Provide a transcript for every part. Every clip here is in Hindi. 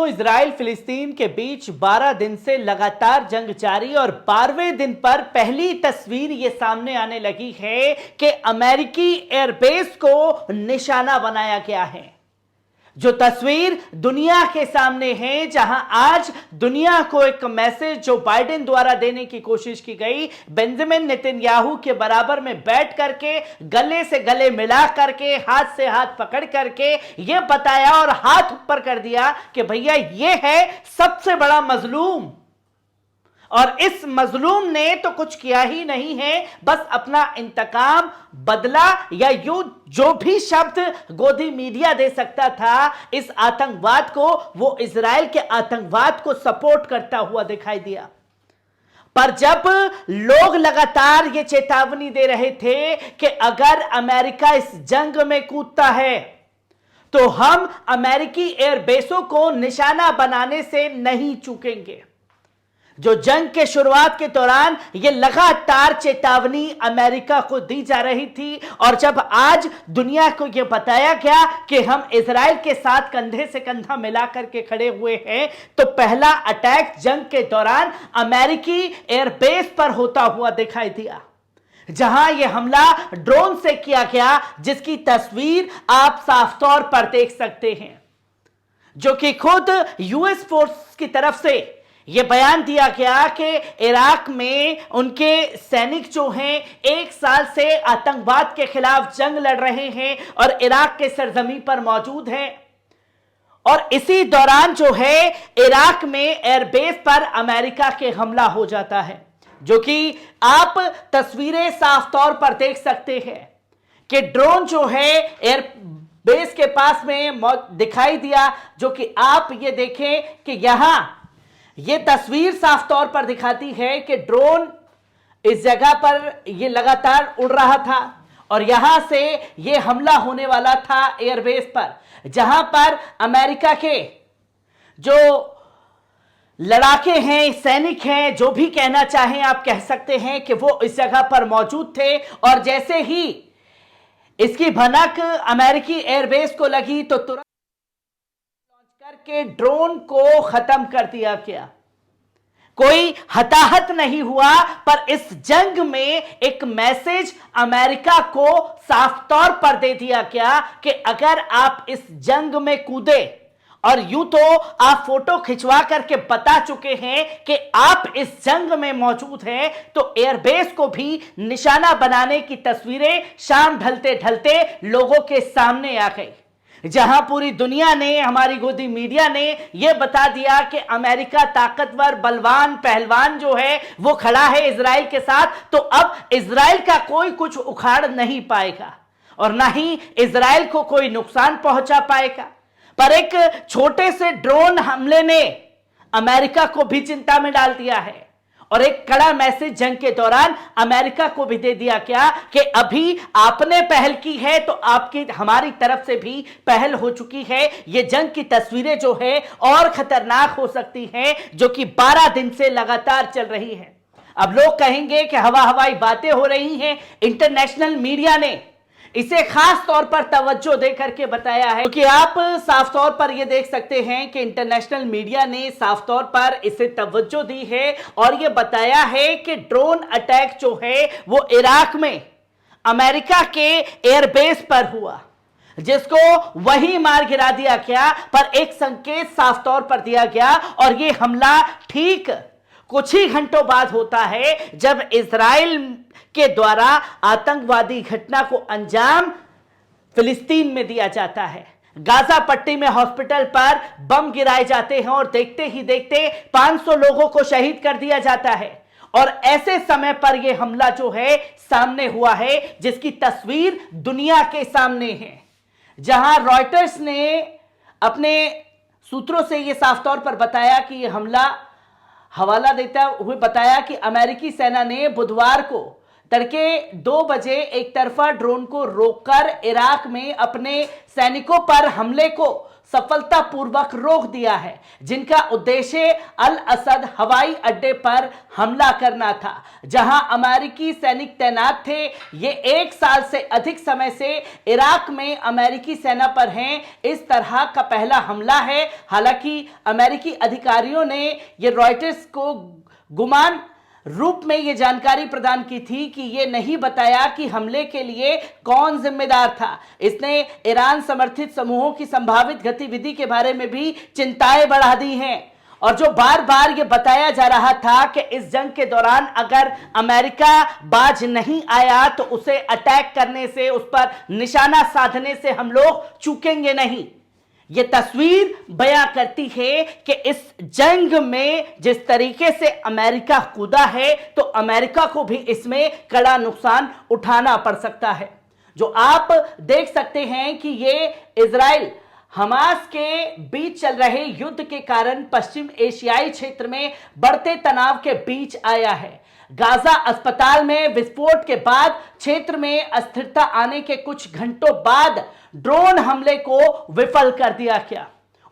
इजराइल फिलिस्तीन के बीच 12 दिन से लगातार जंग जारी और 12वें दिन पर पहली तस्वीर यह सामने आने लगी है कि अमेरिकी एयरबेस को निशाना बनाया गया है। जो तस्वीर दुनिया के सामने है, जहां आज दुनिया को एक मैसेज जो बाइडेन द्वारा देने की कोशिश की गई, बेंजामिन नेतन्याहू के बराबर में बैठ करके गले से गले मिला करके हाथ से हाथ पकड़ करके यह बताया और हाथ ऊपर कर दिया कि भैया यह है सबसे बड़ा मजलूम, और इस मजलूम ने तो कुछ किया ही नहीं है, बस अपना इंतकाम, बदला या यूं जो भी शब्द गोदी मीडिया दे सकता था इस आतंकवाद को, वो इजराइल के आतंकवाद को सपोर्ट करता हुआ दिखाई दिया। पर जब लोग लगातार ये चेतावनी दे रहे थे कि अगर अमेरिका इस जंग में कूदता है तो हम अमेरिकी एयरबेसों को निशाना बनाने से नहीं चूकेंगे। जो जंग के शुरुआत के दौरान यह लगातार चेतावनी अमेरिका को दी जा रही थी, और जब आज दुनिया को यह बताया गया कि हम इजराइल के साथ कंधे से कंधा मिलाकर के खड़े हुए हैं, तो पहला अटैक जंग के दौरान अमेरिकी एयरबेस पर होता हुआ दिखाई दिया, जहां यह हमला ड्रोन से किया गया, जिसकी तस्वीर आप साफ तौर पर देख सकते हैं, जो कि खुद यूएस फोर्स की तरफ से यह बयान दिया गया कि इराक में उनके सैनिक जो हैं 1 साल से आतंकवाद के खिलाफ जंग लड़ रहे हैं और इराक के सरजमी पर मौजूद हैं। और इसी दौरान जो है इराक में एयरबेस पर अमेरिका के हमला हो जाता है, जो कि आप तस्वीरें साफ तौर पर देख सकते हैं कि ड्रोन जो है एयरबेस के पास में दिखाई दिया, जो कि आप ये देखें कि यहां यह तस्वीर साफ तौर पर दिखाती है कि ड्रोन इस जगह पर यह लगातार उड़ रहा था और यहां से यह हमला होने वाला था एयरबेस पर, जहां पर अमेरिका के जो लड़ाके हैं, सैनिक हैं, जो भी कहना चाहें आप कह सकते हैं कि वो इस जगह पर मौजूद थे। और जैसे ही इसकी भनक अमेरिकी एयरबेस को लगी तो तुरंत करके ड्रोन को खत्म कर दिया गया। कोई हताहत नहीं हुआ, पर इस जंग में एक मैसेज अमेरिका को साफ तौर पर दे दिया गया कि अगर आप इस जंग में कूदे, और यूं तो आप फोटो खिंचवा करके बता चुके हैं कि आप इस जंग में मौजूद हैं, तो एयरबेस को भी निशाना बनाने की तस्वीरें शाम ढलते ढलते लोगों के सामने आ गई, जहां पूरी दुनिया ने, हमारी गोदी मीडिया ने यह बता दिया कि अमेरिका ताकतवर, बलवान, पहलवान जो है वो खड़ा है इजराइल के साथ, तो अब इजराइल का कोई कुछ उखाड़ नहीं पाएगा और ना ही इजराइल को कोई नुकसान पहुंचा पाएगा। पर एक छोटे से ड्रोन हमले ने अमेरिका को भी चिंता में डाल दिया है और एक कड़ा मैसेज जंग के दौरान अमेरिका को भी दे दिया गया कि अभी आपने पहल की है तो आपकी, हमारी तरफ से भी पहल हो चुकी है। ये जंग की तस्वीरें जो है और खतरनाक हो सकती हैं, जो कि 12 दिन से लगातार चल रही है। अब लोग कहेंगे कि हवा हवाई बातें हो रही हैं, इंटरनेशनल मीडिया ने इसे खास तौर पर तवज्जो देकर के बताया है, क्योंकि आप साफ तौर पर यह देख सकते हैं कि इंटरनेशनल मीडिया ने साफ तौर पर इसे तवज्जो दी है और यह बताया है कि ड्रोन अटैक जो है वो इराक में अमेरिका के एयरबेस पर हुआ, जिसको वही मार गिरा दिया गया। पर एक संकेत साफ तौर पर दिया गया और यह हमला ठीक कुछ ही घंटों बाद होता है, जब इजराइल के द्वारा आतंकवादी घटना को अंजाम फिलिस्तीन में दिया जाता है। गाजा पट्टी में हॉस्पिटल पर बम गिराए जाते हैं और देखते ही देखते 500 लोगों को शहीद कर दिया जाता है। और ऐसे समय पर यह हमला जो है सामने हुआ है, जिसकी तस्वीर दुनिया के सामने है, जहां रॉयटर्स ने अपने सूत्रों से यह साफ तौर पर बताया कि यह हमला हवाला देता हुए बताया कि अमेरिकी सेना ने बुधवार को तड़के 2 बजे एक तरफा ड्रोन को रोककर इराक में अपने सैनिकों पर हमले को सफलतापूर्वक रोक दिया है, जिनका उद्देश्य अल असद हवाई अड्डे पर हमला करना था, जहां अमेरिकी सैनिक तैनात थे। ये 1 साल से अधिक समय से इराक में अमेरिकी सेना पर हैं। इस तरह का पहला हमला है। हालांकि अमेरिकी अधिकारियों ने ये रॉयटर्स को गुमान रूप में यह जानकारी प्रदान की थी कि यह नहीं बताया कि हमले के लिए कौन जिम्मेदार था। इसने ईरान समर्थित समूहों की संभावित गतिविधि के बारे में भी चिंताएं बढ़ा दी हैं। और जो बार बार यह बताया जा रहा था कि इस जंग के दौरान अगर अमेरिका बाज नहीं आया तो उसे अटैक करने से, उस पर निशाना साधने से हम लोग चूकेंगे नहीं। ये तस्वीर बयां करती है कि इस जंग में जिस तरीके से अमेरिका कूदा है तो अमेरिका को भी इसमें कड़ा नुकसान उठाना पड़ सकता है। जो आप देख सकते हैं कि ये इजराइल हमास के बीच चल रहे युद्ध के कारण पश्चिम एशियाई क्षेत्र में बढ़ते तनाव के बीच आया है। गाजा अस्पताल में विस्फोट के बाद क्षेत्र में अस्थिरता आने के कुछ घंटों बाद ड्रोन हमले को विफल कर दिया गया,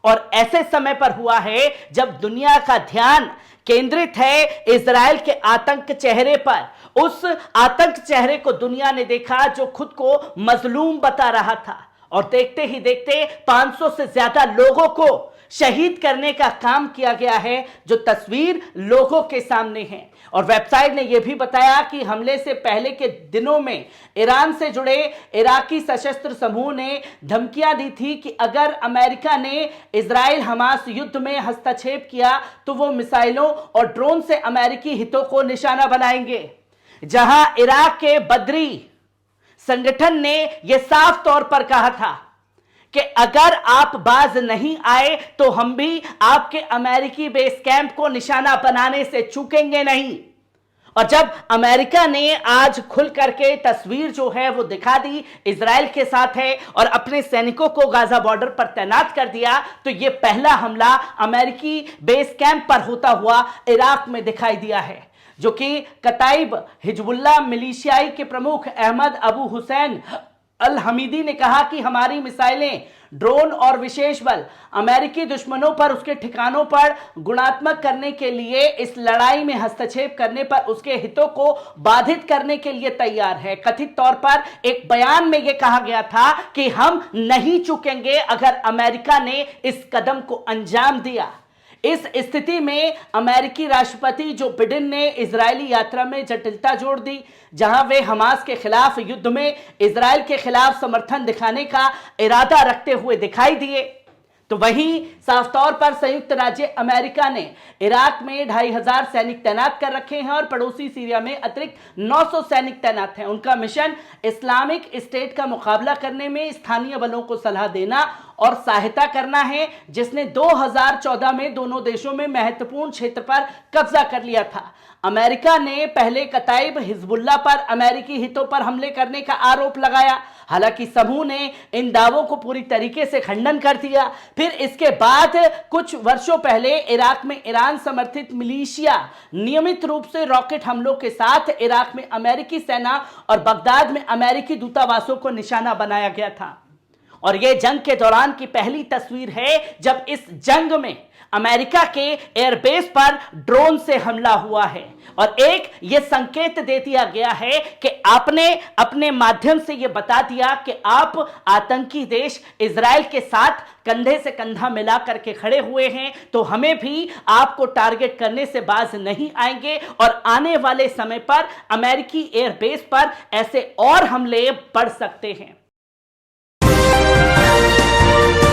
और ऐसे समय पर हुआ है जब दुनिया का ध्यान केंद्रित है इजराइल के आतंक चेहरे पर। उस आतंक चेहरे को दुनिया ने देखा जो खुद को मजलूम बता रहा था, और देखते ही देखते 500 से ज्यादा लोगों को शहीद करने का काम किया गया है, जो तस्वीर लोगों के सामने है। और वेबसाइट ने यह भी बताया कि हमले से पहले के दिनों में ईरान से जुड़े इराकी सशस्त्र समूह ने धमकियां दी थी कि अगर अमेरिका ने इजराइल हमास युद्ध में हस्तक्षेप किया तो वो मिसाइलों और ड्रोन से अमेरिकी हितों को निशाना बनाएंगे। जहां इराक के बदरी संगठन ने यह साफ तौर पर कहा था कि अगर आप बाज नहीं आए तो हम भी आपके अमेरिकी बेस कैंप को निशाना बनाने से चूकेंगे नहीं। और जब अमेरिका ने आज खुल करके तस्वीर जो है वो दिखा दी, इजराइल के साथ है और अपने सैनिकों को गाजा बॉर्डर पर तैनात कर दिया, तो ये पहला हमला अमेरिकी बेस कैंप पर होता हुआ इराक में दिखाई दिया है, जो कि कताइब हिजबुल्लाह मिलिशियाई के प्रमुख अहमद अबू हुसैन अल हमीदी ने कहा कि हमारी मिसाइलें, ड्रोन और विशेष बल अमेरिकी दुश्मनों पर उसके ठिकानों पर गुणात्मक करने के लिए, इस लड़ाई में हस्तक्षेप करने पर उसके हितों को बाधित करने के लिए तैयार है। कथित तौर पर एक बयान में यह कहा गया था कि हम नहीं चूकेंगे अगर अमेरिका ने इस कदम को अंजाम दिया। इस स्थिति में अमेरिकी राष्ट्रपति जो बिडेन ने इजरायली यात्रा में जटिलता जोड़ दी, जहां वे हमास के खिलाफ युद्ध में इजराइल के खिलाफ समर्थन दिखाने का इरादा रखते हुए दिखाई दिए। तो वहीं साफ तौर पर संयुक्त राज्य अमेरिका ने इराक में 2500 सैनिक तैनात कर रखे हैं और पड़ोसी सीरिया में अतिरिक्त 900 सैनिक तैनात हैं। उनका मिशन इस्लामिक स्टेट का मुकाबला करने में स्थानीय बलों को सलाह देना और सहायता करना है, जिसने 2014 में दोनों देशों में महत्वपूर्ण क्षेत्र पर कब्जा कर लिया था। अमेरिका ने पहले कताइब हिजबुल्लाह पर अमेरिकी हितों पर हमले करने का आरोप लगाया, हालांकि समूह ने इन दावों को पूरी तरीके से खंडन कर दिया। फिर इसके बाद कुछ वर्षों पहले इराक में ईरान समर्थित मिलिशिया नियमित रूप से रॉकेट हमलों के साथ इराक में अमेरिकी सेना और बगदाद में अमेरिकी दूतावासों को निशाना बनाया गया था। और यह जंग के दौरान की पहली तस्वीर है जब इस जंग में अमेरिका के एयरबेस पर ड्रोन से हमला हुआ है, और एक यह संकेत दे दिया गया है कि आपने अपने माध्यम से यह बता दिया कि आप आतंकी देश इजराइल के साथ कंधे से कंधा मिला करके खड़े हुए हैं, तो हमें भी आपको टारगेट करने से बाज नहीं आएंगे और आने वाले समय पर अमेरिकी एयरबेस पर ऐसे और हमले बढ़ सकते हैं।